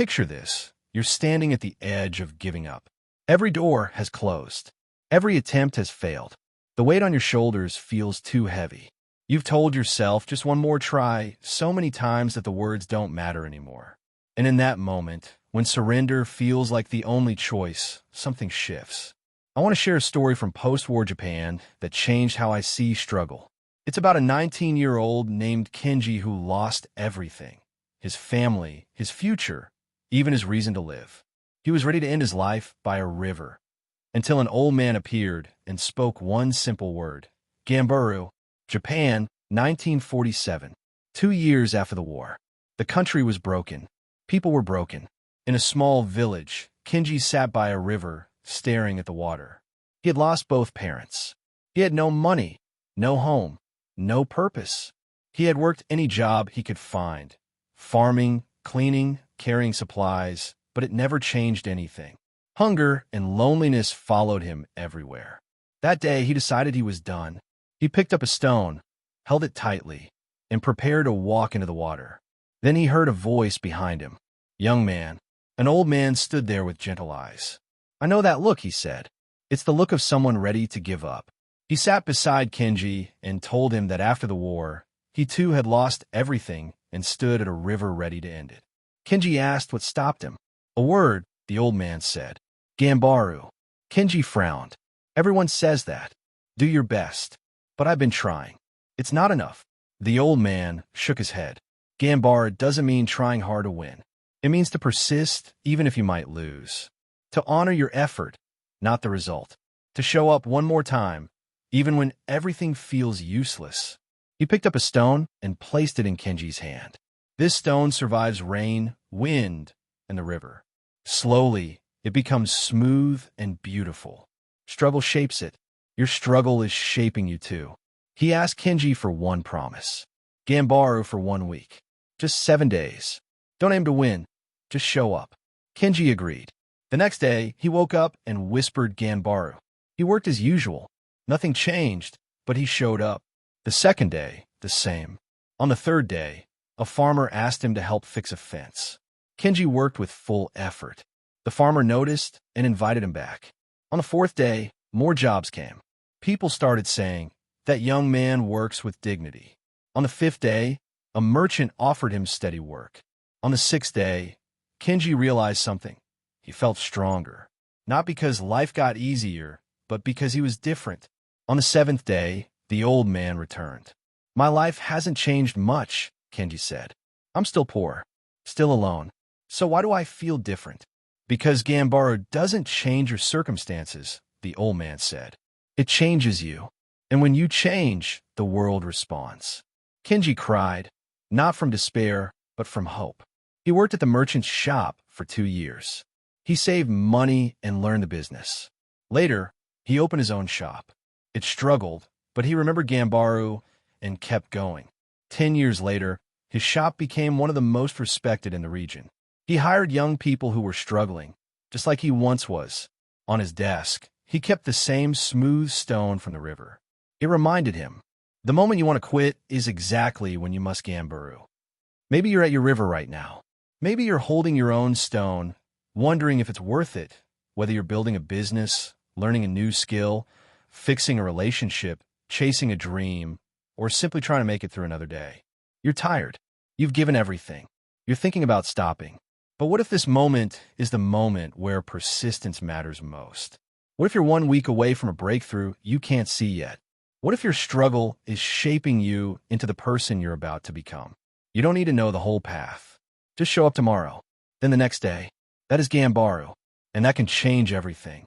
Picture this. You're standing at the edge of giving up. Every door has closed. Every attempt has failed. The weight on your shoulders feels too heavy. You've told yourself just one more try so many times that the words don't matter anymore. And in that moment, when surrender feels like the only choice, something shifts. I want to share a story from post-war Japan that changed how I see struggle. It's about a 19-year-old named Kenji who lost everything. His family, his future, even his reason to live. He was ready to end his life by a river, until an old man appeared and spoke one simple word. Ganbaru, Japan, 1947. 2 years after the war. The country was broken. People were broken. In a small village, Kenji sat by a river, staring at the water. He had lost both parents. He had no money, no home, no purpose. He had worked any job he could find. Farming, cleaning, carrying supplies, but it never changed anything. Hunger and loneliness followed him everywhere. That day, he decided he was done. He picked up a stone, held it tightly, and prepared to walk into the water. Then he heard a voice behind him. "Young man." An old man stood there with gentle eyes. "I know that look," he said. "It's the look of someone ready to give up." He sat beside Kenji and told him that after the war, he too had lost everything and stood at a river ready to end it. Kenji asked what stopped him. "A word," the old man said. "Ganbaru." Kenji frowned. "Everyone says that. Do your best. But I've been trying. It's not enough." The old man shook his head. Ganbaru doesn't mean trying hard to win. It means to persist even if you might lose. To honor your effort, not the result. To show up one more time, even when everything feels useless. He picked up a stone and placed it in Kenji's hand. This stone survives rain, wind, and the river. Slowly, it becomes smooth and beautiful. Struggle shapes it. Your struggle is shaping you too. He asked Kenji for one promise. Ganbaru for 1 week. Just 7 days. Don't aim to win. Just show up. Kenji agreed. The next day, he woke up and whispered Ganbaru. He worked as usual. Nothing changed, but he showed up. The second day, the same. On the third day, a farmer asked him to help fix a fence. Kenji worked with full effort. The farmer noticed and invited him back. On the fourth day, more jobs came. People started saying, "That young man works with dignity." On the fifth day, a merchant offered him steady work. On the sixth day, Kenji realized something. He felt stronger. Not because life got easier, but because he was different. On the seventh day, the old man returned. "My life hasn't changed much," Kenji said. "I'm still poor, still alone. So why do I feel different?" "Because Ganbaru doesn't change your circumstances," the old man said. "It changes you. And when you change, the world responds." Kenji cried, not from despair, but from hope. He worked at the merchant's shop for 2 years. He saved money and learned the business. Later, he opened his own shop. It struggled, but he remembered Ganbaru and kept going. 10 years later, his shop became one of the most respected in the region. He hired young people who were struggling, just like he once was. On his desk, he kept the same smooth stone from the river. It reminded him, the moment you want to quit is exactly when you must Ganbaru. Maybe you're at your river right now. Maybe you're holding your own stone, wondering if it's worth it, whether you're building a business, learning a new skill, fixing a relationship, chasing a dream, or simply trying to make it through another day. You're tired. You've given everything. You're thinking about stopping. But what if this moment is the moment where persistence matters most? What if you're 1 week away from a breakthrough you can't see yet? What if your struggle is shaping you into the person you're about to become? You don't need to know the whole path. Just show up tomorrow, then the next day. That is Ganbaru, and that can change everything.